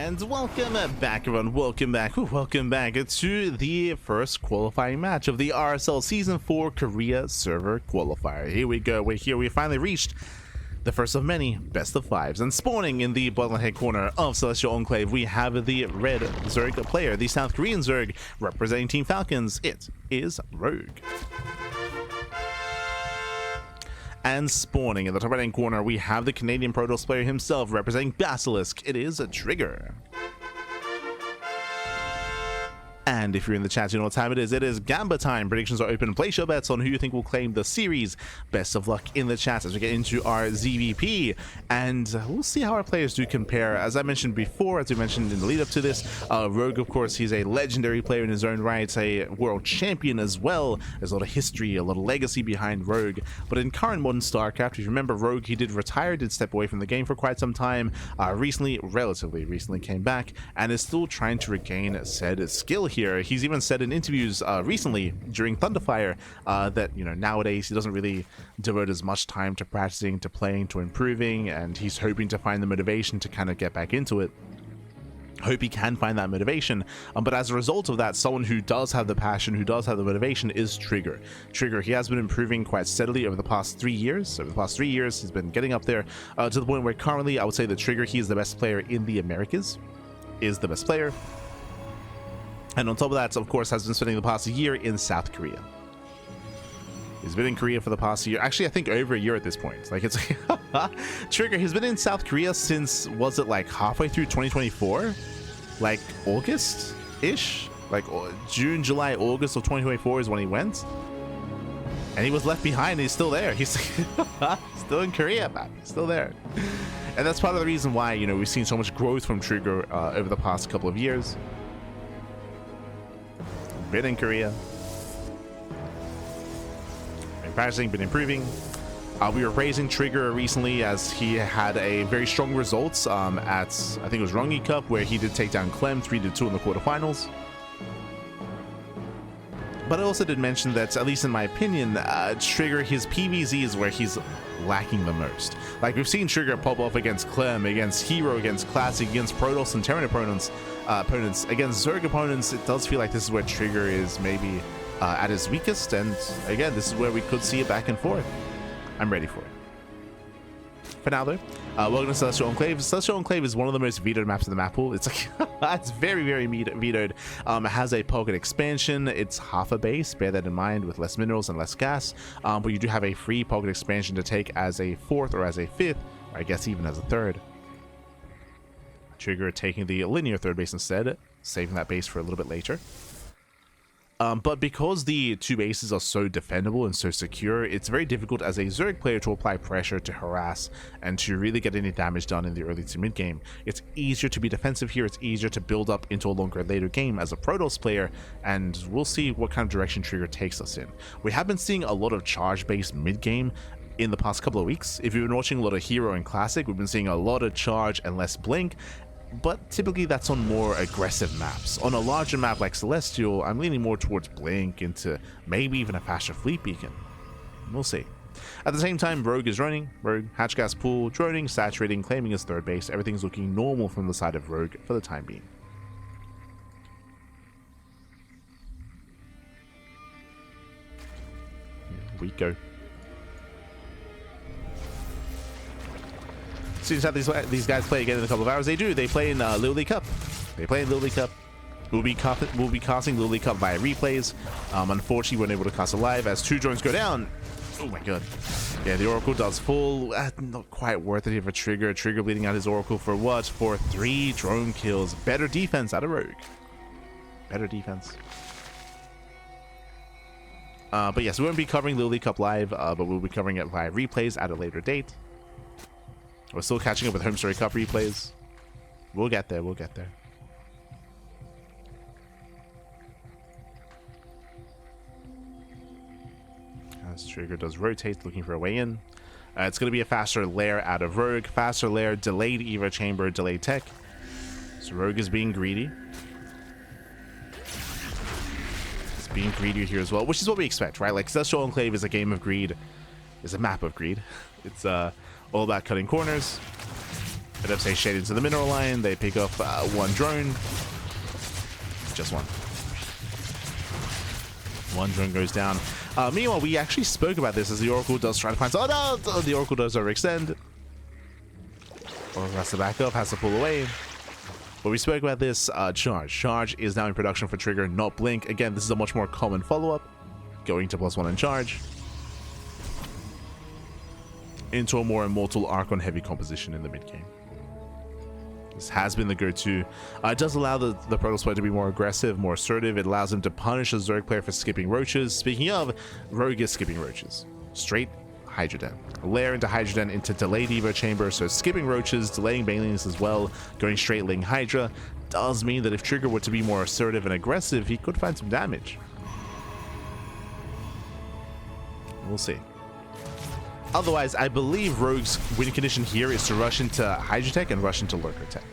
And welcome back, everyone. Welcome back to the first qualifying match of the RSL Season 4 Korea Server Qualifier. Here we go. We're here. We finally reached the first of many best of fives. And spawning in the bottom right corner of Celestial Enclave, we have the red Zerg player, the South Korean Zerg, representing Team Falcons. It is Rogue. And spawning in the top right-hand corner, we have the Canadian Protoss player himself, representing Basilisk. It is a Trigger. And if you're in the chat, you know what time it is. It is Gamba time. Predictions are open. Place your bets on who you think will claim the series. Best of luck in the chat as we get into our ZvP. And we'll see how our players do compare. As I mentioned before, as we mentioned in the lead up to this, Rogue, of course, he's a legendary player in his own right, a world champion as well. There's a lot of history, a lot of legacy behind Rogue. But in current modern StarCraft, if you remember, Rogue, he did retire, did step away from the game for quite some time. Relatively recently came back and is still trying to regain said skill here. He's even said in interviews recently during Thunderfire that, you know, nowadays he doesn't really devote as much time to practicing, to playing, to improving, and he's hoping to find the motivation to kind of get back into it. Hope he can find that motivation, but as a result of that, someone who does have the passion, who does have the motivation, is Trigger. He has been improving quite steadily over the past 3 years. Over the past 3 years, he's been getting up there to the point where currently I would say that Trigger, he is the best player in the Americas, is the best player. And on top of that, of course, has been spending the past year in South Korea. He's been in Korea for the past year. Actually, I think over a year at this point. Like, it's Trigger, he's been in South Korea since, was it like halfway through 2024? Like August-ish? Like June, July, August of 2024 is when he went. And he was left behind and he's still there. He's still in Korea, man. He's still there. And that's part of the reason why, you know, we've seen so much growth from Trigger over the past couple of years. Been in Korea, been practicing, been improving. We were praising Trigger recently as he had a very strong results at, I think it was Rungi Cup, where he did take down Clem 3-2 in the quarterfinals. But I also did mention that, at least in my opinion, Trigger, his PvZ is where he's lacking the most. Like, we've seen Trigger pop off against Clem, against Hero, against Classic, against Protoss and Terran opponents. Against Zerg opponents, it does feel like this is where Trigger is maybe at his weakest. And again, this is where we could see it back and forth. I'm ready for it. For now, though, welcome to Celestial Enclave. Celestial Enclave is one of the most vetoed maps in the map pool. It's like it's very, very vetoed. It has a pocket expansion. It's half a base. Bear that in mind, with less minerals and less gas. But you do have a free pocket expansion to take as a fourth or as a fifth, or I guess even as a third. Trigger taking the linear third base instead, saving that base for a little bit later. But because the two bases are so defendable and so secure, it's very difficult as a Zerg player to apply pressure, to harass, and to really get any damage done in the early to mid game. It's easier to be defensive here, it's easier to build up into a longer later game as a Protoss player, and we'll see what kind of direction Trigger takes us in. We have been seeing a lot of charge-based mid game in the past couple of weeks. If you've been watching a lot of Hero and Classic, we've been seeing a lot of charge and less blink, but typically that's on more aggressive maps. On a larger map like Celestial, I'm leaning more towards blink, into maybe even a faster fleet beacon. We'll see. At the same time, Rogue is running. Rogue, hatch gas pool, droning, saturating, claiming his third base. Everything's looking normal from the side of Rogue for the time being. Here we go. As soon as these guys play again in a couple of hours, they do. They play in Little League Cup. We'll be casting Little League Cup via replays. Unfortunately, we weren't able to cast it live as two drones go down. Oh my god. Yeah, the Oracle does fall. Not quite worth it here for Trigger. Trigger bleeding out his Oracle for what? For 3 drone kills. Better defense out of Rogue. Better defense. But yes, we won't be covering Little League Cup live, but we'll be covering it via replays at a later date. We're still catching up with Home Story Cup replays. We'll get there, we'll get there. As Trigger does rotate, looking for a way in. It's going to be a faster lair out of Rogue. Faster lair, delayed Evo Chamber, delayed tech. So Rogue is being greedy. It's being greedy here as well, which is what we expect, right? Like, Celestial Enclave is a game of greed. Is a map of greed. It's all about cutting corners. Bit of say shade into the mineral line. They pick up one drone. Just one. One drone goes down. Meanwhile, we actually spoke about this as the Oracle does try to find... Oh no! The Oracle does overextend. Oracle has to back up, has to pull away. But we spoke about this. Charge. Charge is now in production for Trigger, not Blink. Again, this is a much more common follow-up. Going to +1 and Charge. Into a more Immortal Archon heavy composition in the mid-game. This has been the go-to. It does allow the Protoss player to be more aggressive, more assertive. It allows him to punish a Zerg player for skipping roaches. Speaking of, Rogue is skipping roaches. Straight Hydra Den. Layer into Hydra Den into delayed Evo Chamber, so skipping roaches, delaying Banelings as well, going straight Ling Hydra does mean that if Trigger were to be more assertive and aggressive, he could find some damage. We'll see. Otherwise, I believe Rogue's win condition here is to rush into Hydra Tech and rush into Lurker Tech.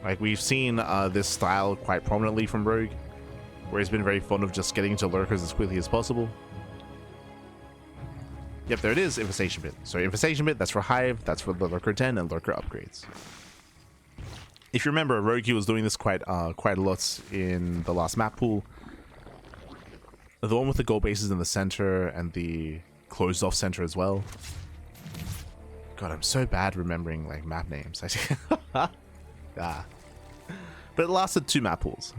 Like, we've seen this style quite prominently from Rogue, where he's been very fond of just getting into Lurkers as quickly as possible. Yep, there it is, Infestation Bit. So Infestation Bit, that's for Hive, that's for the Lurker 10 and Lurker upgrades. If you remember, Rogue was doing this quite a lot in the last map pool. The one with the gold bases in the center and the closed off center as well. God, I'm so bad remembering like map names. But it lasted 2 map pools.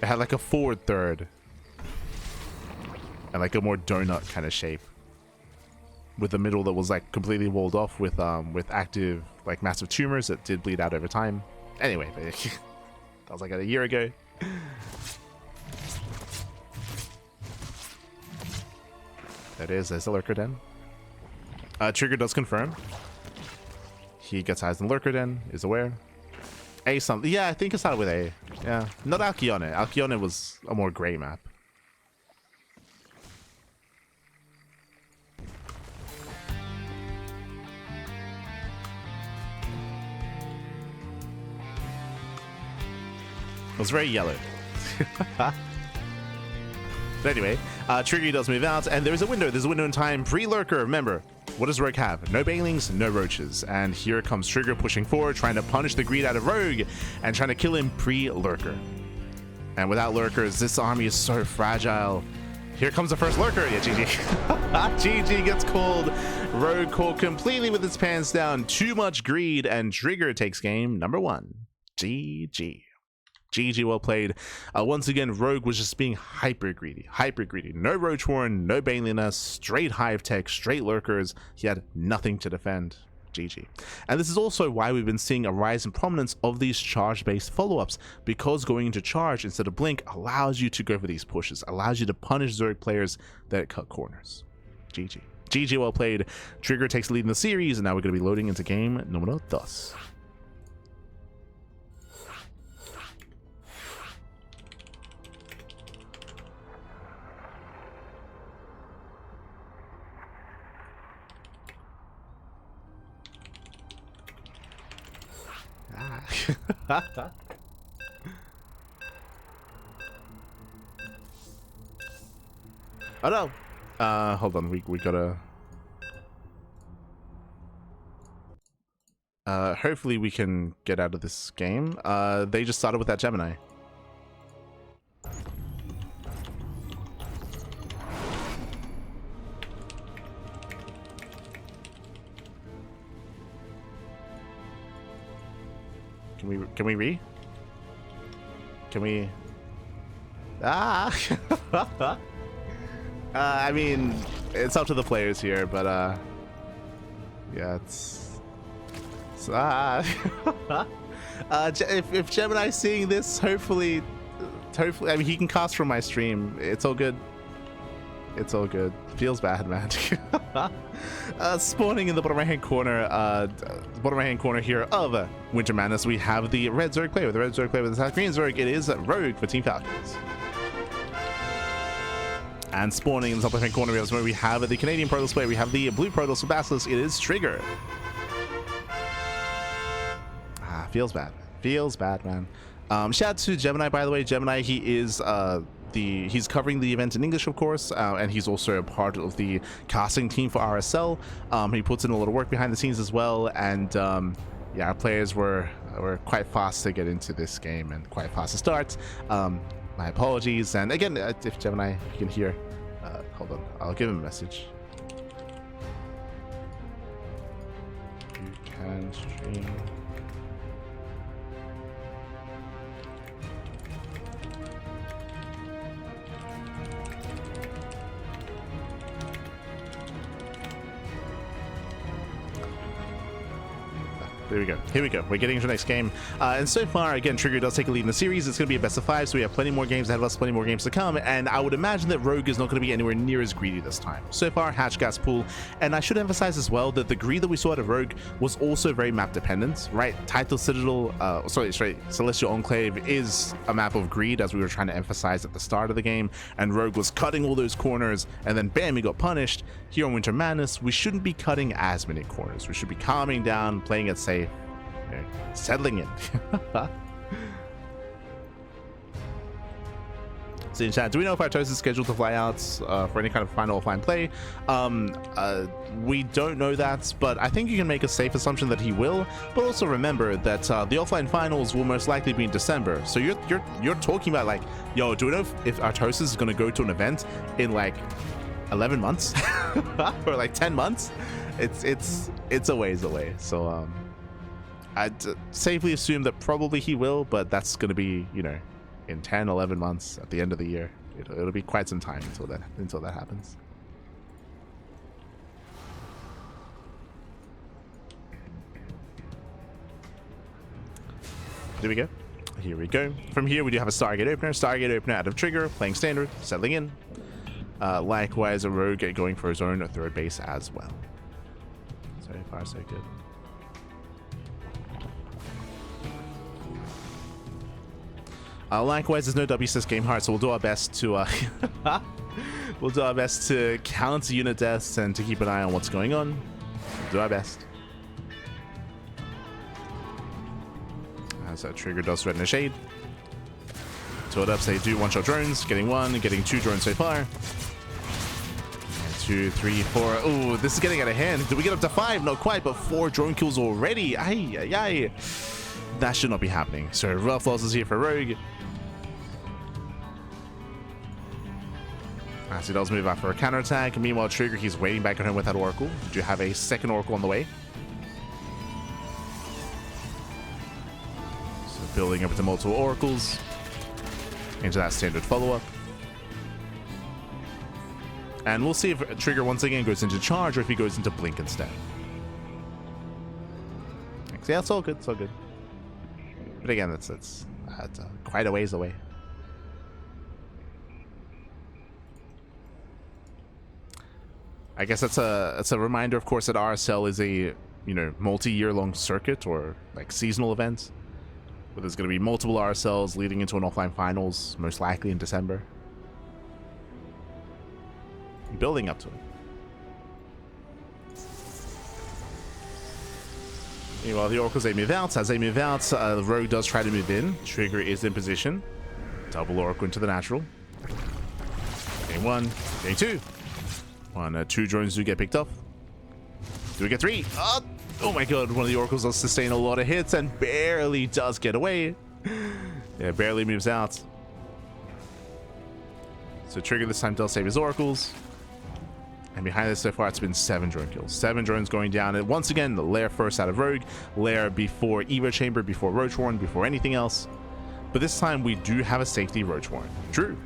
It had like a forward third and like a more donut kind of shape, with the middle that was like completely walled off with active like massive tumors that did bleed out over time. Anyway, that was like a year ago. That is, there's the Lurker Den. Trigger does confirm. He gets eyes on Lurker Den, is aware. A something. Yeah, I think it started with A. Yeah, not Alcyone. Alcyone was a more gray map. It was very yellow. But anyway, Trigger does move out, and there's a window. There's a window in time. Pre-Lurker, remember, what does Rogue have? No Banelings, no Roaches. And here comes Trigger pushing forward, trying to punish the greed out of Rogue, and trying to kill him pre-Lurker. And without Lurkers, this army is so fragile. Here comes the first Lurker. Yeah, GG. GG gets called. Rogue caught completely with his pants down. Too much greed, and Trigger takes game number 1. GG. GG, well played. Once again, Rogue was just being hyper greedy. No Roach Warren, no Baneliness, straight Hive Tech, straight Lurkers. He had nothing to defend. GG. And this is also why we've been seeing a rise in prominence of these charge-based follow-ups, because going into charge instead of blink allows you to go for these pushes, allows you to punish Zerg players that cut corners. GG. GG, well played. Trigger takes the lead in the series, and now we're going to be loading into game numero 2. Oh no! Hold on, we gotta... hopefully we can get out of this game. They just started with that Gemini. Can we I mean, it's up to the players here, but yeah, if Gemini's seeing this, hopefully I mean, he can cast from my stream. It's all good. Feels bad, man. Spawning in the bottom right hand corner here of Winter Madness, we have the red Zerg player with the South Green Zerg. It is Rogue for Team Falcons. And spawning in the top left hand corner, we have the Canadian Protoss player. We have the blue Protoss for Basilisk. It is Trigger. Feels bad, man. Shout out to Gemini, by the way. Gemini, he is he's covering the event in English, of course, and he's also a part of the casting team for RSL. He puts in a lot of work behind the scenes as well, and yeah, our players were quite fast to get into this game and quite fast to start. My apologies, and again, if Gemini, you can hear, hold on, I'll give him a message. You can stream. There we go. Here we go. We're getting into the next game. And so far, again, Trigger does take a lead in the series. It's going to be a best of 5, so we have plenty more games ahead of us, plenty more games to come. And I would imagine that Rogue is not going to be anywhere near as greedy this time. So far, Hatch, Gas, Pool. And I should emphasize as well that the greed that we saw out of Rogue was also very map dependent, right? Title Citadel, Celestial Enclave is a map of greed, as we were trying to emphasize at the start of the game. And Rogue was cutting all those corners, and then bam, he got punished. Here on Winter Madness, we shouldn't be cutting as many corners. We should be calming down, playing it safe, settling in. So in chat, do we know if our toast is scheduled to fly out for any kind of final offline play? We don't know that, but I think you can make a safe assumption that he will. But also remember that the offline finals will most likely be in December. So you're talking about like, yo, do we know if our toast is going to go to an event in like 11 months or like 10 months? It's a ways away. So I'd safely assume that probably he will, but that's going to be, you know, in 10, 11 months at the end of the year. It'll be quite some time until that happens. There we go. Here we go. From here, we do have a Stargate opener. Stargate opener out of Trigger, playing standard, settling in. Likewise, a Rogue going for his own third base as well. So far, so good. Likewise, there's no WSIS game heart, so we'll do our best to counter unit deaths and to keep an eye on what's going on. We'll do our best. As that Trigger does threaten a shade. Two ups, they do one-shot drones, getting one, getting 2 drones so far. And 2, 3, 4. Oh, this is getting out of hand. Did we get up to 5? Not quite, but 4 drone kills already. Ay, ay, ay. That should not be happening. So rough losses here for Rogue. As he does move out for a counterattack. Meanwhile, Trigger, he's waiting back at home with that Oracle. Do you have a second Oracle on the way? So building up into multiple Oracles. Into that standard follow-up. And we'll see if Trigger once again goes into charge or if he goes into blink instead. Yeah, it's all good. It's all good. But again, that's quite a ways away. I guess that's a reminder, of course, that RSL is a, you know, multi-year long circuit or like seasonal event where there's going to be multiple RSLs leading into an offline finals, most likely in December. Building up to it. Meanwhile, the Oracles, they move out. As they move out, the Rogue does try to move in. Trigger is in position. Double Oracle into the natural. Getting 1, getting 2. 2 drones do get picked up. Do we get 3? Oh my god, one of the Oracles does sustain a lot of hits and barely does get away. Yeah, barely moves out. So Trigger this time does save his Oracles. And behind this so far, it's been 7 drone kills. 7 drones going down. And once again, the Lair first out of Rogue. Lair before Evo Chamber, before Roach Warren, before anything else. But this time, we do have a safety Roach Warren. True.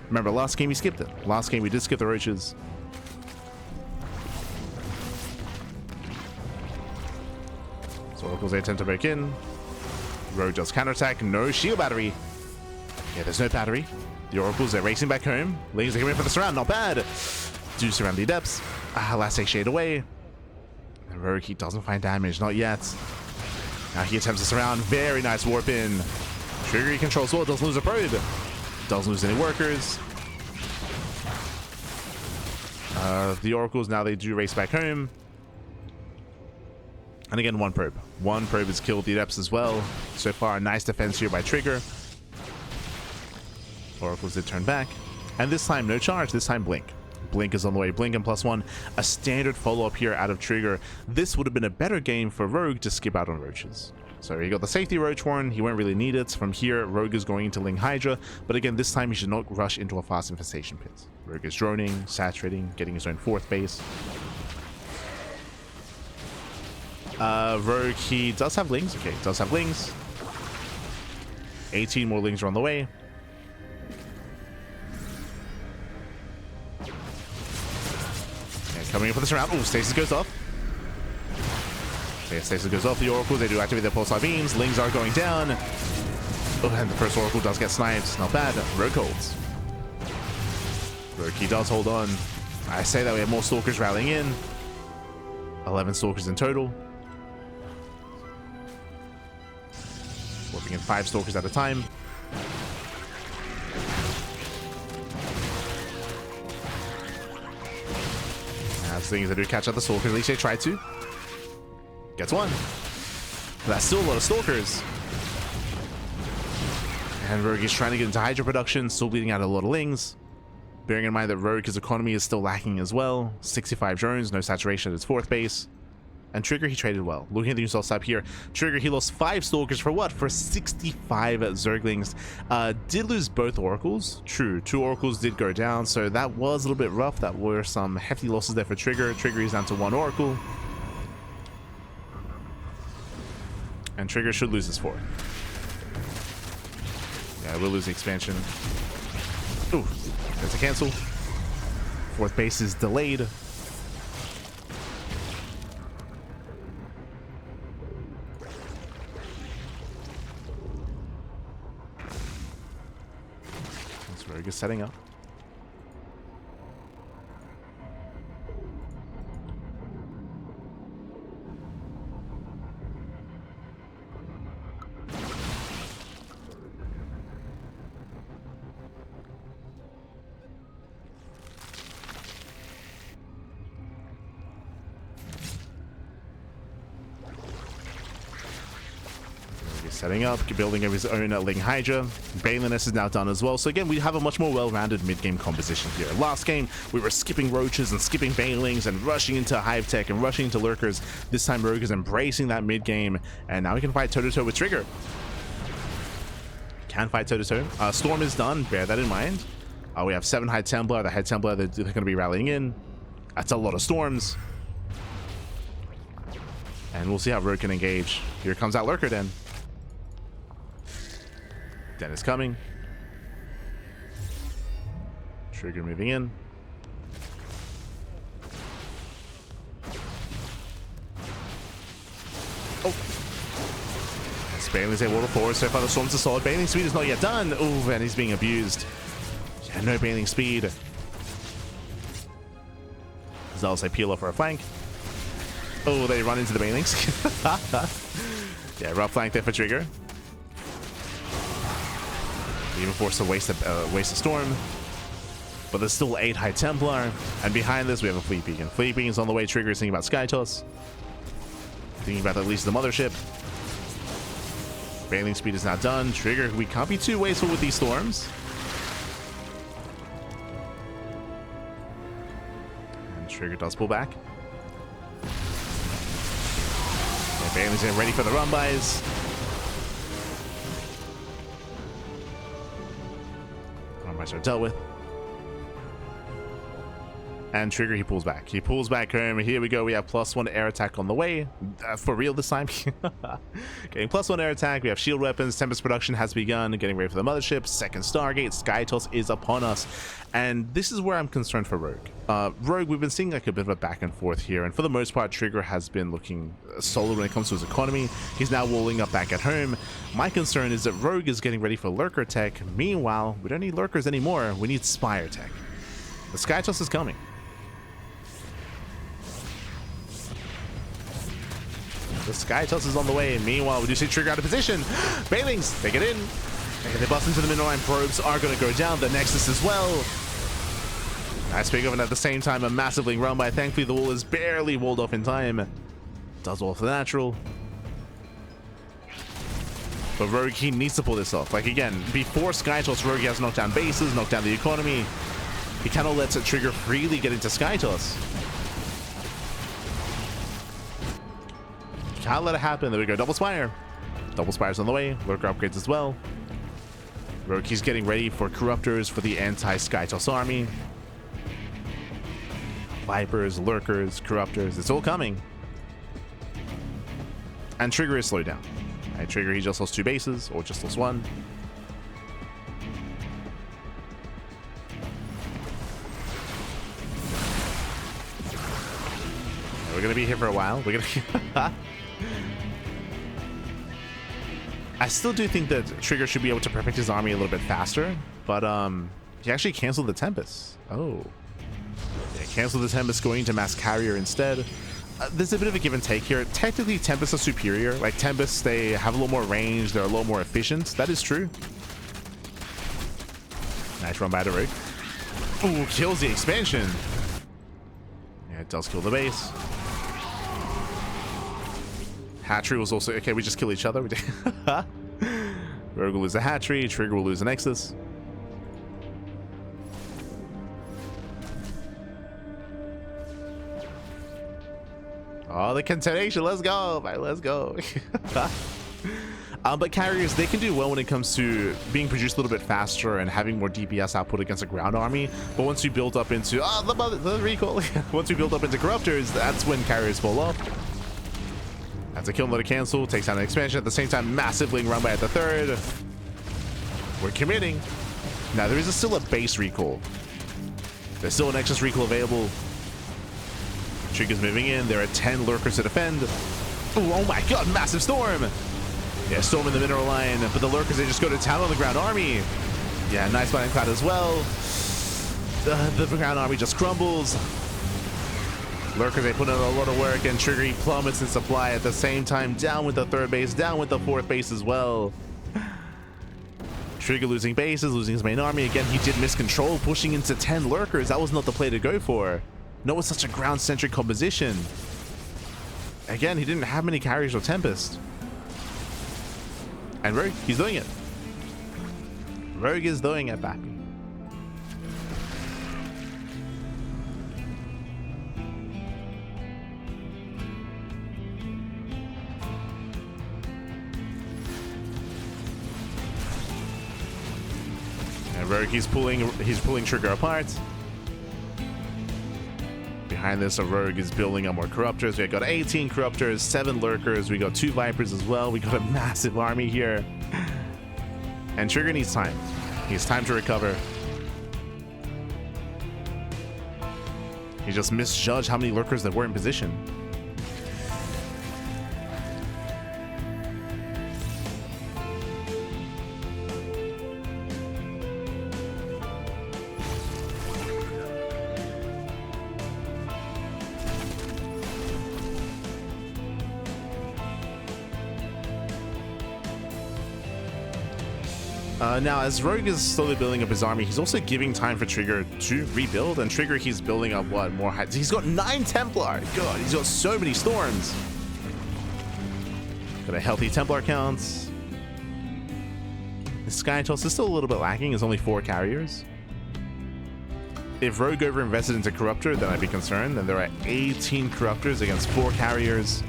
Remember, last game we skipped it. Last game we did skip the Roaches. So Oracles, they attempt to break in. Rogue does counterattack. No shield battery. Yeah, there's no battery. The Oracles, they're racing back home. Lings are coming in for the surround. Not bad. Do surround the depths. Last take shade away. And Rogue, he doesn't find damage. Not yet. Now he attempts to surround. Very nice warp in. Trigger, he controls well. Doesn't lose a probe. Doesn't lose any workers. The Oracles, now they do race back home. And again, 1 probe. 1 probe has killed the depths as well. So far, a nice defense here by Trigger. Oracles did turn back. And this time, no charge. This time, Blink. Blink is on the way. Blink and +1. A standard follow-up here out of Trigger. This would have been a better game for Rogue to skip out on Roaches. So he got the safety Roach Warren. He won't really need it. From here, Rogue is going into Ling Hydra. But again, this time he should not rush into a fast infestation pit. Rogue is droning, saturating, getting his own 4th base. Rogue, he does have Lings. Okay, he does have Lings. 18 more Lings are on the way. Coming in for this round. Oh, Stasis goes off. Okay, Stasis goes off the Oracles. They do activate their pulsar beams. Lings are going down. Oh, and the first Oracle does get sniped. Not bad. Rogue holds. Rogue, he does hold on. I say that we have more Stalkers rallying in. 11 Stalkers in total. Swapping in 5 Stalkers at a time. Things that do catch up the Stalkers. At least they tried to. Gets one. But that's still a lot of Stalkers. And Rogue is trying to get into Hydra production, still bleeding out a lot of Lings. Bearing in mind that Rogue's economy is still lacking as well. 65 drones, no saturation at its 4th base. And Trigger, he traded well. Looking at the install stab here, Trigger, he lost 5 Stalkers for what? For 65 Zerglings. Did lose both Oracles. True, 2 Oracles did go down, so that was a little bit rough. That were some hefty losses there for Trigger. Trigger is down to 1 Oracle. And Trigger should lose his 4th. Yeah, we'll lose the expansion. Ooh, that's a cancel. 4th base is delayed. Rogue is setting up. Setting up, building of his own Ling Hydra. Baliness is now done as well. So again, we have a much more well-rounded mid-game composition here. Last game, we were skipping Roaches and skipping Banelings and rushing into Hive Tech and rushing into Lurkers. This time, Rogue is embracing that mid-game, and now we can fight toe-to-toe with Trigger. Can fight toe-to-toe. Storm is done, bear that in mind. We have 7 High Templar. The High Templar, they're going to be rallying in. That's a lot of Storms. And we'll see how Rogue can engage. Here comes that Lurker Den. Den is coming. Trigger moving in. Oh. Bailey's able to forward. So far the Storm's a solid. Bailing speed is not yet done. Oh, and he's being abused. Yeah, no bailing speed. Zealous, they peel off for a flank. Oh, they run into the bailings. Yeah, rough flank there for Trigger. Even forced to waste a Storm. But there's still 8 High Templar. And behind this, we have a Fleet Beacon. Fleet Beacon's on the way. Trigger is thinking about Sky Toss. Thinking about at least the Mothership. Bailing speed is now done. Trigger, we can't be too wasteful with these Storms. And Trigger does pull back. And Bailing's getting ready for the run-bys. Run-bys are dealt with. And Trigger, he pulls back. He pulls back home. Here we go. We have +1 air attack on the way. For real this time. Getting +1 air attack. We have shield weapons. Tempest production has begun. Getting ready for the Mothership. Second Stargate. Sky Toss is upon us. And this is where I'm concerned for Rogue. Rogue, we've been seeing like a bit of a back and forth here. And for the most part, Trigger has been looking solid when it comes to his economy. He's now walling up back at home. My concern is that Rogue is getting ready for Lurker tech. Meanwhile, we don't need Lurkers anymore. We need Spire tech. The Sky Toss is coming. The Sky Toss is on the way. Meanwhile, we do see Trigger out of position. Bailings, they get in. And they bust into the middle line. Probes are going to go down. The Nexus as well. Nice pick up, and at the same time, a massive Ling run by. Thankfully, the wall is barely walled off in time. Does all for the natural. But Rogue, he needs to pull this off. Like, again, before Skytoss, Rogue has knocked down bases, knocked down the economy. He kind of lets a Trigger freely get into Skytoss. Can't let it happen. There we go. Double Spire. Double Spire's on the way. Lurker upgrades as well. Rogue, he's getting ready for Corruptors for the anti-Skytoss army. Vipers, Lurkers, Corruptors. It's all coming. And Trigger is slowed down. Right, Trigger, he just lost 2 bases, or just lost 1. We're gonna be here for a while. We're gonna. I still do think that Trigger should be able to perfect his army a little bit faster, but he actually canceled the Tempest. Oh, yeah, canceled the Tempest, going to Mass Carrier instead. There's a bit of a give and take here. Technically, Tempests are superior. Like Tempests, they have a little more range. They're a little more efficient. That is true. Nice run by the Rogue. Ooh, kills the expansion. Yeah, it does kill the base. Hatchery was also okay. We just kill each other. Rogue will lose a hatchery. Trigger will lose a Nexus. Oh, the contamination. Let's go. Right, let's go. But carriers, they can do well when it comes to being produced a little bit faster and having more DPS output against a ground army. But once you build up into the recall, once you build up into Corruptors, that's when carriers fall off. That's a kill, let it cancel, takes down an expansion. At the same time, massive Ling run by at the 3rd. We're committing. Now there is still a base recall. There's still an Nexus recall available. Trigger's moving in. There are 10 Lurkers to defend. Ooh, oh my god, massive storm. Yeah, storm in the mineral line, but the Lurkers, they just go to town on the ground army. Yeah, nice Lightning Cloud as well. The ground army just crumbles. Lurkers, they put in a lot of work, and Trigger, he plummets in supply at the same time. Down with the 3rd base, down with the 4th base as well. Trigger losing bases, losing his main army. Again, he did miss control, pushing into 10 Lurkers. That was not the play to go for. No, it's such a ground-centric composition. Again, he didn't have many carriers or Tempest. And Rogue, he's doing it. Rogue is doing it, back. And Rogue, he's pulling Trigger apart. Behind this, a Rogue is building up more Corruptors. We got 18 Corruptors, 7 Lurkers. We got 2 Vipers as well. We got a massive army here. And Trigger needs time. He has time to recover. He just misjudged how many Lurkers there were in position. Now, as Rogue is slowly building up his army, he's also giving time for Trigger to rebuild. And Trigger, he's building up what? More heights. He's got 9 Templar. God, he's got so many Storms. Got a healthy Templar count. The Skytoss is still a little bit lacking. It's only 4 carriers. If Rogue over-invested into Corruptor, then I'd be concerned. And there are 18 Corruptors against 4 carriers.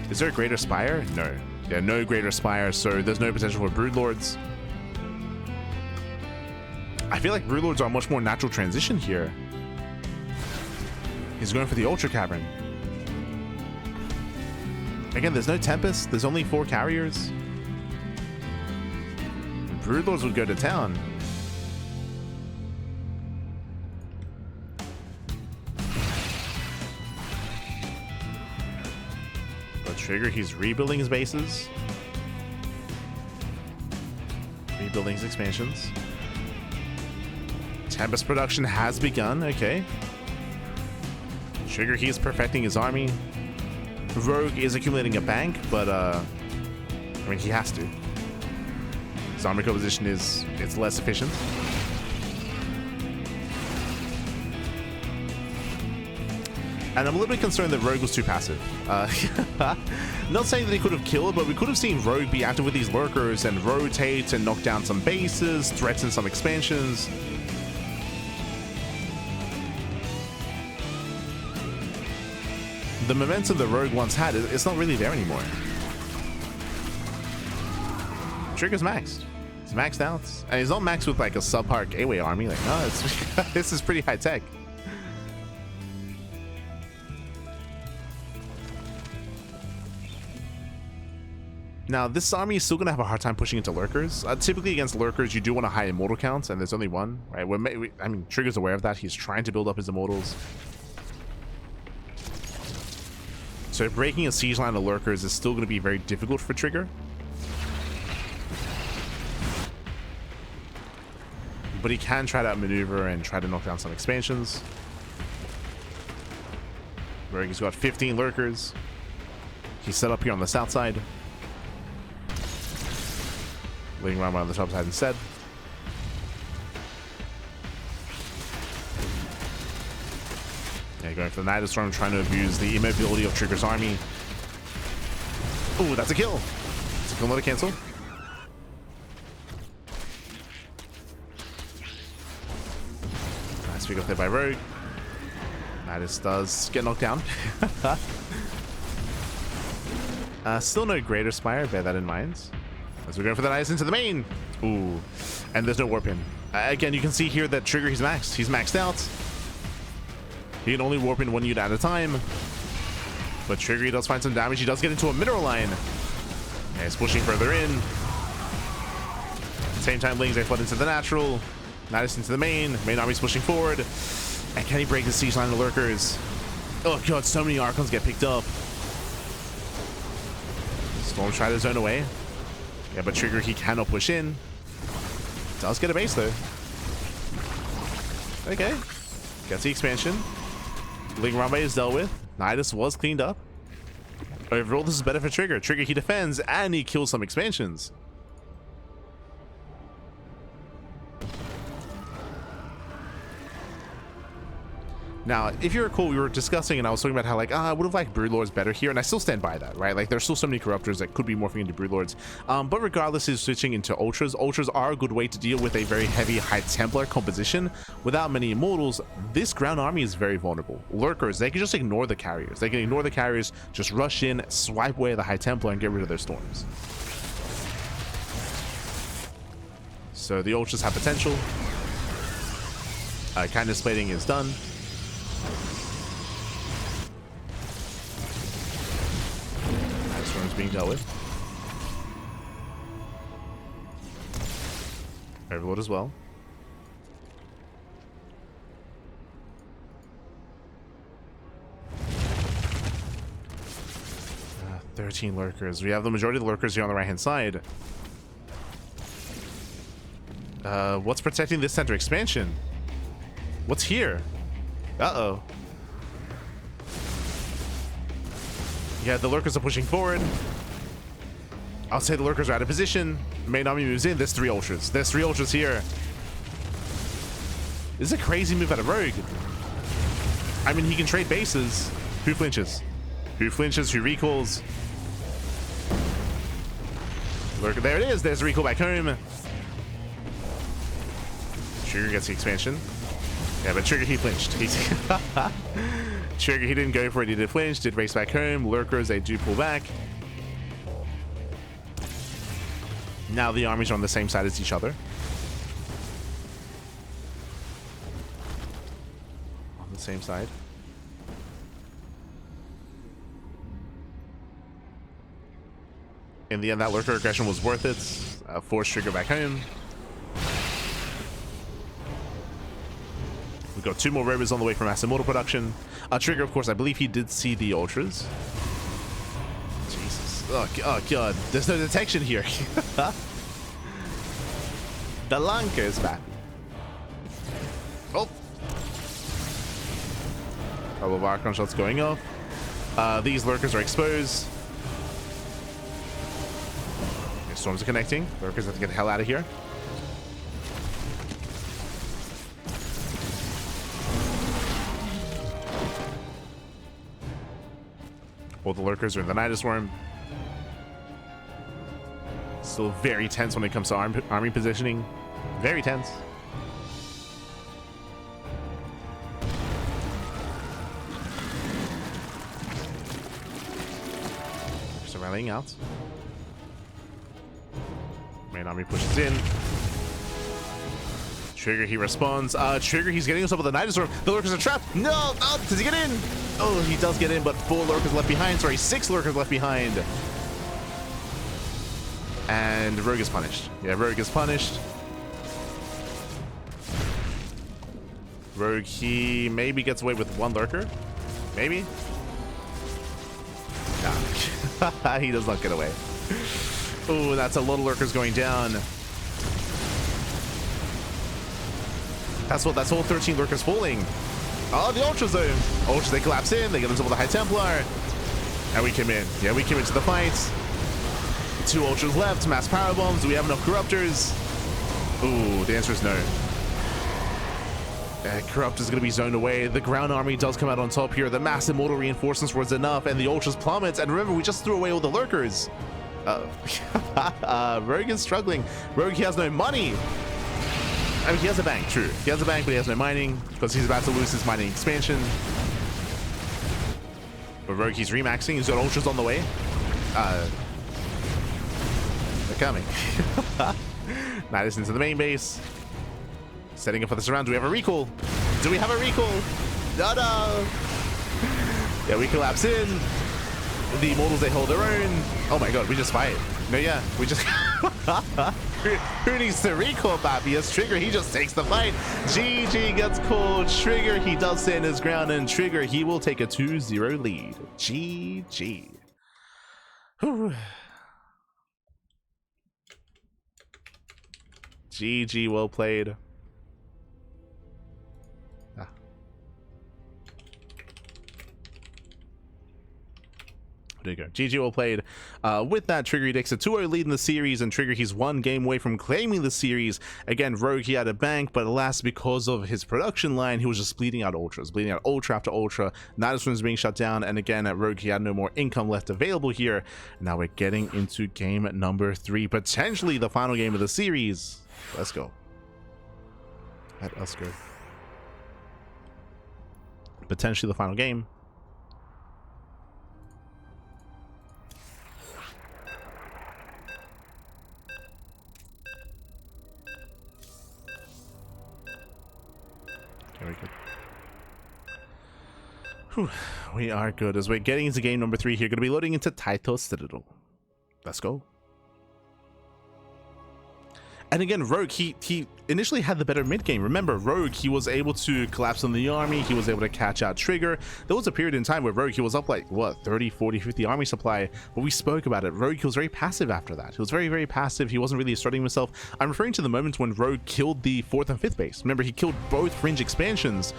Is there a Greater Spire? No. Yeah, no Greater Spire, so there's no potential for Broodlords. I feel like Broodlords are a much more natural transition here. He's going for the Ultra Cavern. Again, there's no Tempest. There's only 4 carriers. Broodlords would go to town. But Trigger, he's rebuilding his bases. Rebuilding his expansions. Tempest production has begun. Okay. Trigger, he's perfecting his army. Rogue is accumulating a bank, but I mean, he has to. His army composition it's less efficient. And I'm a little bit concerned that Rogue was too passive. Not saying that he could have killed, but we could have seen Rogue be active with these lurkers and rotate and knock down some bases, threaten some expansions. The momentum that Rogue once had, it's not really there anymore. Trigger's maxed. He's maxed out. And he's not maxed with like a subpar gateway army. Like, no, it's this is pretty high tech. Now, this army is still going to have a hard time pushing into lurkers. Typically against lurkers, you do want a high immortal count, and there's only one, right? I mean, Trigger's aware of that. He's trying to build up his immortals. So breaking a siege line of lurkers is still going to be very difficult for Trigger. But he can try to outmaneuver and try to knock down some expansions. Rogue's got 15 lurkers. He's set up here on the south side. Leading around on the top side instead. Yeah, going for the Night Storm, trying to abuse the immobility of Trigger's army. Ooh, that's a kill. It's a kill, not a cancel. Nice pick up there by Rogue. Nidus does get knocked down. Still no Greater Spire, bear that in mind. As we're going for the Nidus into the main. Ooh, and there's no warp in. Again, you can see here that Trigger, he's maxed. He's maxed out. He can only warp in one unit at a time. But Trigger, he does find some damage. He does get into a mineral line. Yeah, he's pushing further in. At the same time, Lings, they flood into the natural. Nidus into the main. Main army's pushing forward. And can he break the siege line of lurkers? Oh god, so many Archons get picked up. Storm try to zone away. Yeah, but Trigger, he cannot push in. Does get a base though. Okay. Gets the expansion. Ling Rambe is dealt with. Nidus was cleaned up. Overall, this is better for Trigger. Trigger, he defends and he kills some expansions. Now, if you recall, we were discussing and I was talking about how, like, I would have liked Broodlords better here, and I still stand by that, right? Like, there's still so many Corruptors that could be morphing into Broodlords. But regardless, he's switching into Ultras. Ultras are a good way to deal with a very heavy High Templar composition. Without many Immortals, this ground army is very vulnerable. Lurkers, they can just ignore the carriers. They can ignore the carriers, just rush in, swipe away the High Templar, and get rid of their Storms. So the Ultras have potential. Kindness plating is done. Storm's being dealt with. Overlord as well. Uh, 13 lurkers. We have the majority of the lurkers here on the right hand side. What's protecting this center expansion? What's here? Uh-oh. Yeah, the lurkers are pushing forward. I'll say the lurkers are out of position. Main army moves in. There's 3 ultras. There's 3 ultras here. This is a crazy move out of Rogue. I mean, he can trade bases. Who flinches? Who flinches? Who recalls? Lurker, there it is. There's a recall back home. Trigger gets the expansion. Yeah, but Trigger, he flinched. Trigger, he didn't go for it. He did flinch, did race back home. Lurkers, they do pull back. Now the armies are on the same side as each other. On the same side. In the end, that Lurker aggression was worth it. Forced Trigger back home. We've got 2 more rovers on the way from Mass Immortal production. Trigger, of course, I believe he did see the Ultras. Jesus. Oh god. There's no detection here. The Lanka is back. Oh. Couple of Archon shots going off. These Lurkers are exposed. Okay, Storms are connecting. Lurkers have to get the hell out of here. All the lurkers are in the Nidus Worm. Still very tense when it comes to army positioning. Very tense. Just rallying out. Main army pushes in. Trigger, he responds. Trigger, he's getting himself with the Nidus Worm. The lurkers are trapped. No! Oh, does he get in? Oh, he does get in, but 4 lurkers left behind. Sorry, 6 lurkers left behind. And Rogue is punished. Yeah, Rogue is punished. Rogue, he maybe gets away with 1 lurker. Maybe? Nah. He does not get away. Oh, that's a lot of lurkers going down. That's all 13 lurkers falling. Oh, the Ultra Zone. Ultras, they collapse in. They get themselves with a High Templar. And we come in. Yeah, we come into the fight. 2 Ultras left. Mass Power Bombs. Do we have enough Corruptors? Ooh, the answer is no. Corrupt is going to be zoned away. The ground army does come out on top here. The mass immortal reinforcements was enough. And the Ultras plummets. And remember, we just threw away all the lurkers. Rogue is struggling. Rogue, he has no money. I mean, he has a bank, true. He has a bank, but he has no mining because he's about to lose his mining expansion. But Rogue, he's remaxing. He's got Ultras on the way. They're coming. Nidus into the main base. Setting up for the surround. Do we have a recall? Do we have a recall? No, no. Yeah, we collapse in. The Immortals, they hold their own. Oh my god, we just fight. No, yeah, we just... Who needs to recall Babius? Trigger, he just takes the fight. GG gets called. Trigger, he does stand his ground, and Trigger, he will take a 2-0 lead. GG. Whew. GG, well played. There you go. GG well played. With that, Trigger, he takes a 2-0 lead in the series, and Trigger, he's 1 game away from claiming the series. Again, Rogue, he had a bank, but alas, because of his production line, he was just bleeding out Ultras, bleeding out Ultra after Ultra. Nidus was being shut down, and again, at Rogue, he had no more income left available here. Now we're getting into game number 3, potentially the final game of the series. Let's go. Let us go. Potentially the final game. Very good. Whew, we are good as we're getting into game number 3 here. Going to be loading into Title Citadel. Let's go. And again, Rogue, he initially had the better mid game. Remember, Rogue, he was able to collapse on the army. He was able to catch out Trigger. There was a period in time where Rogue, he was up like, what, 30, 40, 50 army supply. But we spoke about it. Rogue, he was very passive after that. He was very, very passive. He wasn't really asserting himself. I'm referring to the moment when Rogue killed the 4th and 5th base. Remember, he killed both fringe expansions.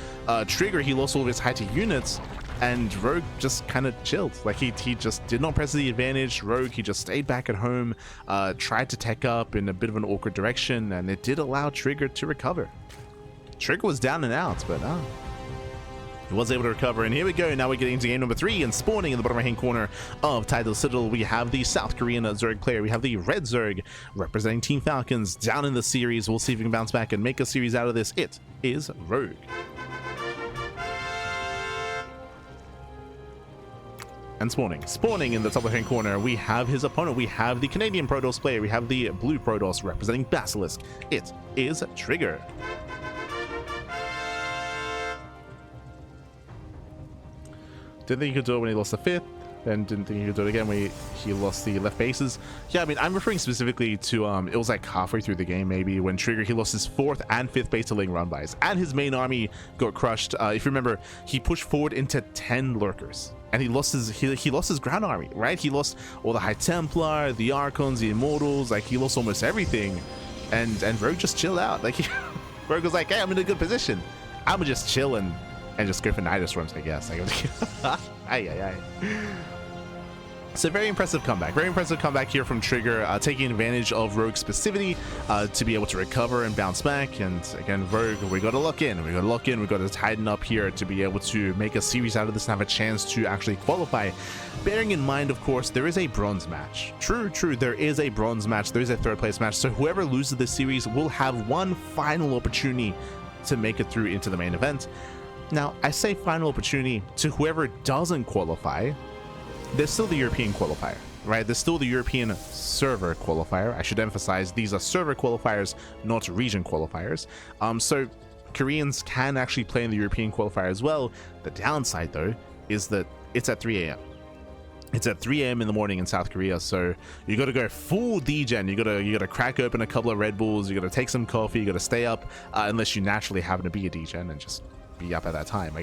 Trigger, he lost all of his high-tier units. And Rogue just kind of chilled. Like, he just did not press the advantage. Rogue, he just stayed back at home, tried to tech up in a bit of an awkward direction, and it did allow Trigger to recover. Trigger was down and out, but he was able to recover. And here we go. Now we're getting into game number 3, and spawning in the bottom right-hand corner of Title Citadel, we have the South Korean Zerg player. We have the Red Zerg representing Team Falcons down in the series. We'll see if we can bounce back and make a series out of this. It is Rogue. And spawning in the top left-hand corner, we have his opponent. We have the Canadian Protoss player. We have the blue Protoss representing Basilisk. It is Trigger. Didn't think he could do it when he lost the 5th, then didn't think he could do it again when he lost the left bases. Yeah, I mean, I'm referring specifically to, it was like halfway through the game, maybe, when Trigger, he lost his 4th and 5th base to laying run-bys, and his main army got crushed. If you remember, he pushed forward into 10 lurkers. And he lost his ground army, right? He lost all the High Templar, the Archons, the Immortals. Like, he lost almost everything, and Rogue just chilled out. Like, Rogue was like, hey, I'm in a good position. I'm gonna just chill and just go for Nidus runs, I guess. Like, So very impressive comeback here from Trigger, taking advantage of Rogue's passivity to be able to recover and bounce back. And again, Rogue, we got to lock in, we got to tighten up here to be able to make a series out of this and have a chance to actually qualify. Bearing in mind, of course, there is a bronze match. True, there is a bronze match, there is a third place match, so whoever loses this series will have one final opportunity to make it through into the main event. Now, I say final opportunity to whoever doesn't qualify. There's still the European qualifier, right? There's still the European server qualifier. I should emphasize these are server qualifiers, not region qualifiers. So Koreans can actually play in the European qualifier as well. The downside, though, is that it's at 3 a.m. It's at 3 a.m. in the morning in South Korea, so you got to go full degen. You got to crack open a couple of Red Bulls. You got to take some coffee. You got to stay up unless you naturally happen to be a degen and just be up at that time.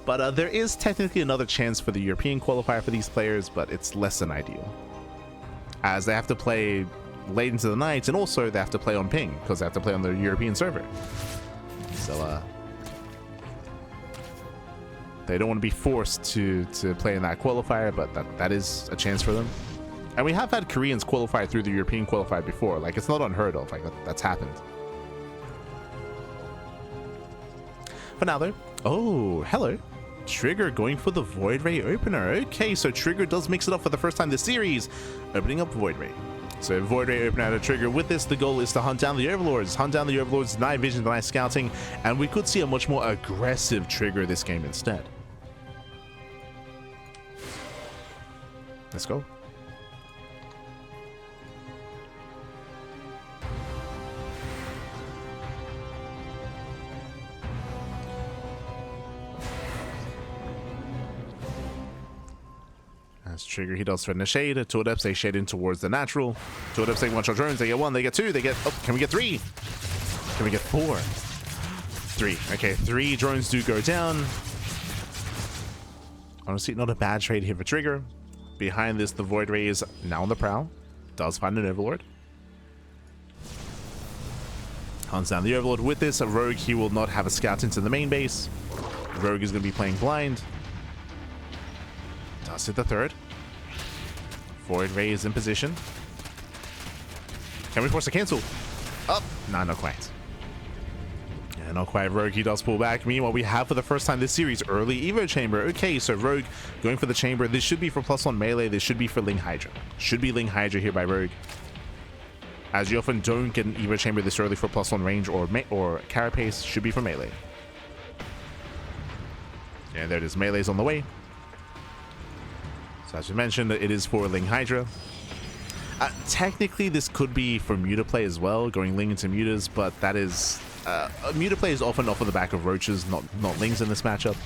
But there is technically another chance for the European qualifier for these players, but it's less than ideal, as they have to play late into the night, and also they have to play on ping because they have to play on the European server. So they don't want to be forced to play in that qualifier, but that is a chance for them. And we have had Koreans qualify through the European qualifier before. Like, it's not unheard of. Like, that's happened. For now, though, oh, hello. Trigger going for the Void Ray opener. Okay, so Trigger does mix it up for the first time this series, opening up Void Ray. So Void Ray opener out of Trigger. With this, the goal is to hunt down the Overlords. Deny vision, deny scouting, and we could see a much more aggressive Trigger this game instead. Let's go. As Trigger, he does threaten a shade. Toadeps, they shade in towards the natural. Toadeps take one shot drones. They get one, they get two, they get... Oh, can we get three? Can we get four? Three. Okay, 3 drones do go down. Honestly, not a bad trade here for Trigger. Behind this, the Void Ray is now on the prowl. Does find an Overlord. Hunts down the Overlord. With this, a Rogue, he will not have a scout into the main base. Rogue is going to be playing blind. Does hit the third. Void Ray is in position. Can we force a cancel? Up. Nah, not quite. Yeah, not quite. Rogue, he does pull back. Meanwhile, we have for the first time this series early Evo Chamber. Okay, so Rogue going for the Chamber. This should be for +1 melee. This should be for Ling Hydra. Should be Ling Hydra here by Rogue, as you often don't get an Evo Chamber this early for +1 range or Carapace. Should be for melee. And there it is. Melee's on the way. So as you mentioned, it is for Ling Hydra. Technically, this could be for Muta play as well, going Ling into Mutas, but that is... Muta play is often off of the back of Roaches, not Lings in this matchup.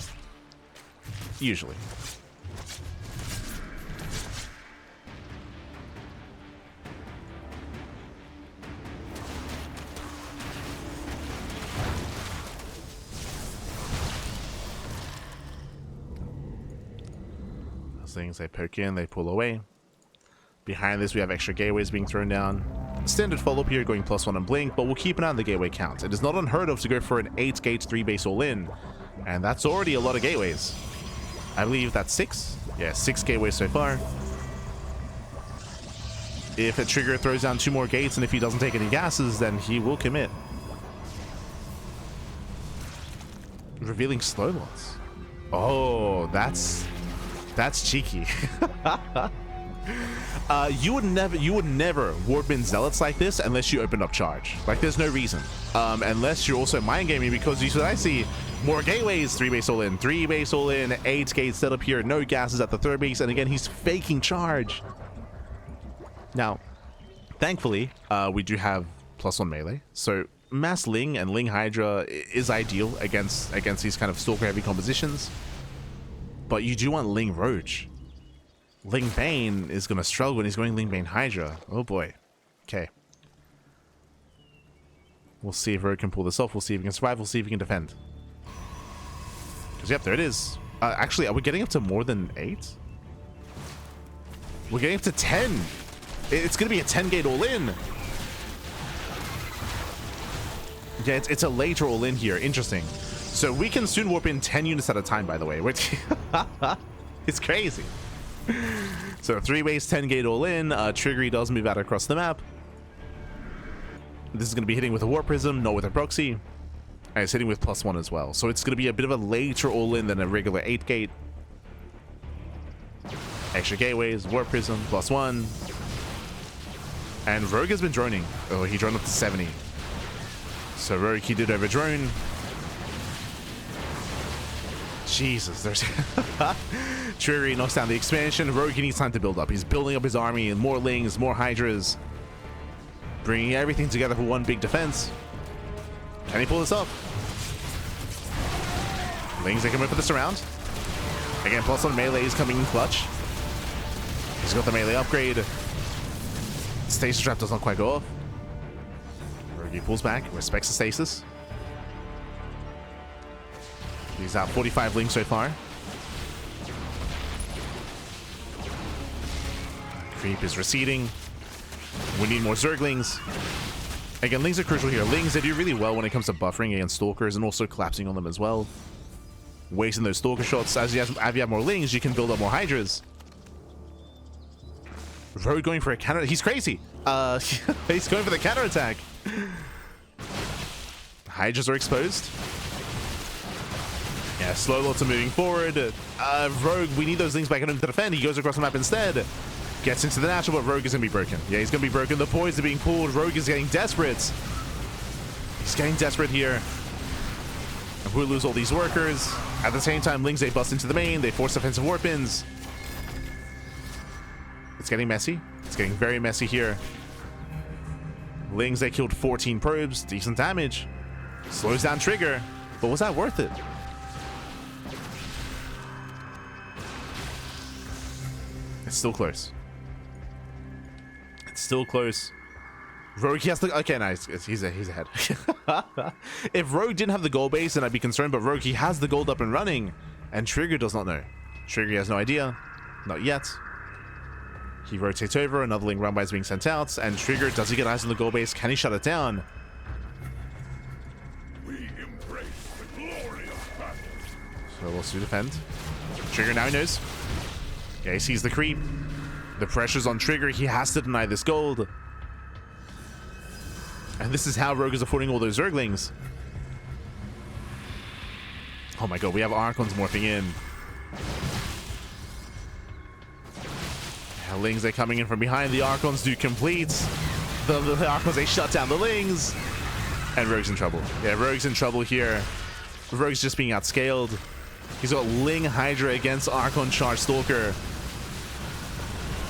Usually. Things they poke in, they pull away. Behind this, we have extra gateways being thrown down. Standard follow-up here going +1 on blink, but we'll keep an eye on the gateway count. It is not unheard of to go for an 8-gate 3-base all-in, and that's already a lot of gateways. I believe that's 6. Yeah, 6 gateways so far. If a Trigger throws down 2 more gates, and if he doesn't take any gases, then he will commit. Revealing slow lots. Oh, that's cheeky. You would never warp in zealots like this unless you opened up charge. Like, there's no reason. Unless you're also mind gaming, because you should I see more gateways, 3-base all in, 3-base all in, 8 gates set up here, no gases at the 3rd base, and again he's faking charge. Now, thankfully, we do have +1 melee, so Mass Ling and Ling Hydra is ideal against these kind of stalker heavy compositions. But you do want Ling Roach. Ling Bane is going to struggle when he's going Ling Bane Hydra. Oh boy. Okay. We'll see if Rogue can pull this off. We'll see if he can survive. We'll see if he can defend. Because, yep, there it is. Actually, are we getting up to more than 8? We're getting up to 10. It's going to be a 10-gate all-in. Yeah, it's a later all-in here. Interesting. So we can soon warp in 10 units at a time, by the way. It's crazy. So 3-base, 10-gate all-in. Trigger, he does move out across the map. This is going to be hitting with a Warp Prism, not with a proxy. And it's hitting with +1 as well. So it's going to be a bit of a later all-in than a regular 8-gate. Extra gateways, Warp Prism, +1. And Rogue has been droning. Oh, he droned up to 70. So Rogue, he did over drone. Jesus, there's Trigger knocks down the expansion. Rogue, he needs time to build up. He's building up his army and more Lings, more Hydras, bringing everything together for one big defense. Can he pull this off? Lings, they come in for the surround. Again, +1 melee is coming in clutch. He's got the melee upgrade. Stasis trap does not quite go off. Rogue pulls back, respects the stasis. He's out 45 Lings so far. Creep is receding. We need more Zerglings. Again, Lings are crucial here. Lings, they do really well when it comes to buffering against Stalkers and also collapsing on them as well. Wasting those Stalker shots. As you have more Lings, you can build up more Hydras. Rogue going for a counter. He's crazy. He's going for the counter attack. Hydras are exposed. Yeah, slow lots are moving forward. Rogue, we need those Lings back in to defend. He goes across the map instead. Gets into the natural, but Rogue is going to be broken. Yeah, he's going to be broken. The boys are being pulled. Rogue is getting desperate. He's getting desperate here. And we'll lose all these workers. At the same time, Lings, they bust into the main. They force offensive warp-ins. It's getting messy. It's getting very messy here. Lings, they killed 14 probes. Decent damage. Slows down Trigger. But was that worth it? It's still close. It's still close. Rogue, he has to... Okay, nice. He's ahead. If Rogue didn't have the gold base, then I'd be concerned, but Rogue, he has the gold up and running, and Trigger does not know. Trigger has no idea. Not yet. He rotates over, another Ling run by is being sent out, and Trigger, does he get eyes on the gold base? Can he shut it down? We embrace the glorious battle. So we'll still defend. Trigger now he knows. Yeah, he sees the creep. The pressure's on Trigger. He has to deny this gold. And this is how Rogue is affording all those Zerglings. Oh my god, we have Archons morphing in. Yeah, Lings, they're coming in from behind. The Archons do complete. The Archons, they shut down the Lings. And Rogue's in trouble. Yeah, Rogue's in trouble here. Rogue's just being outscaled. He's got Ling Hydra against Archon Charge Stalker.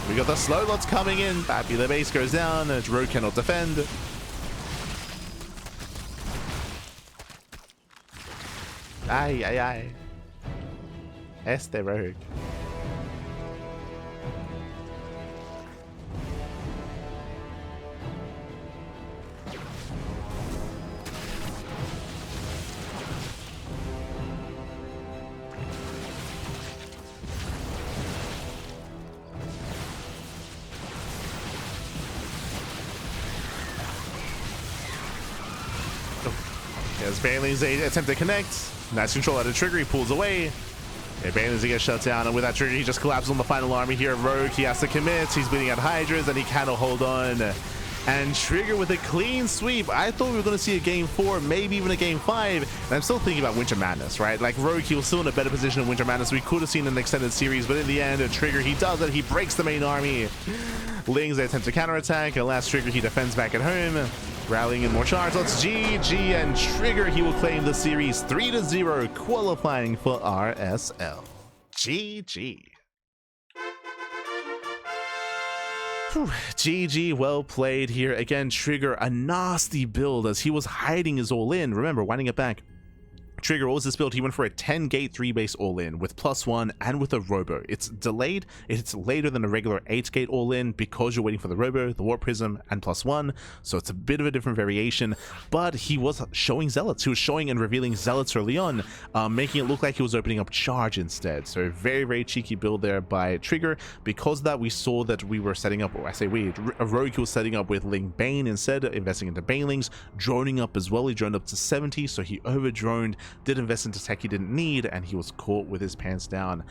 We got the slow lots coming in. Bappy, the base goes down. Rogue cannot defend. Ay, ay, ay. Este Rogue. As Banelings, they attempt to connect. Nice control out of Trigger. He pulls away. Yeah, Banelings, he gets shut down. And with that Trigger, he just collapses on the final army here. Rogue, he has to commit. He's beating out Hydras, and he cannot hold on. And Trigger with a clean sweep. I thought we were going to see a game 4, maybe even a game 5. And I'm still thinking about Winter Madness, right? Like, Rogue, he was still in a better position in Winter Madness. We could have seen an extended series, but in the end, Trigger, he does it. He breaks the main army. Lings, they attempt to counterattack. And last Trigger, he defends back at home. Rallying in more charge. Let's GG, and Trigger, he will claim the series 3-0, qualifying for RSL. GG. Whew. GG, well played here. Again, Trigger, a nasty build as he was hiding his all-in. Remember, winding it back. Trigger, what was this build? He went for a 10-gate 3-base all-in with +1 and with a robo. It's delayed. It's later than a regular 8-gate all-in because you're waiting for the robo, the warp prism, and +1. So it's a bit of a different variation, but he was showing zealots. He was showing and revealing zealots early on, making it look like he was opening up charge instead. So very, very cheeky build there by Trigger. Because of that, we saw that we were setting up, or I say we, a Rogue was setting up with Ling Bane instead, investing into Banelings, droning up as well. He droned up to 70, so he over-droned. did invest into tech he didn't need, and he was caught with his pants down.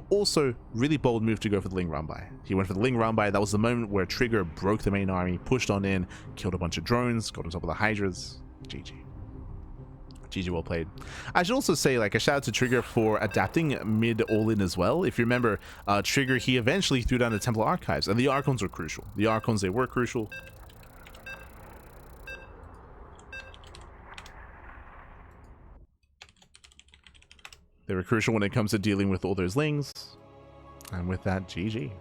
Also, really bold move to go for the Ling run by. He went for the Ling run by. That was the moment where Trigger broke the main army, pushed on in, killed a bunch of drones, got on top of the Hydras. GG. GG, well played. I should also say, like, a shout out to Trigger for adapting mid all-in as well. If you remember, Trigger, he eventually threw down the Templar Archives, and the Archons were crucial. The Archons, they were crucial. They were crucial when it comes to dealing with all those Lings. And with that, GG.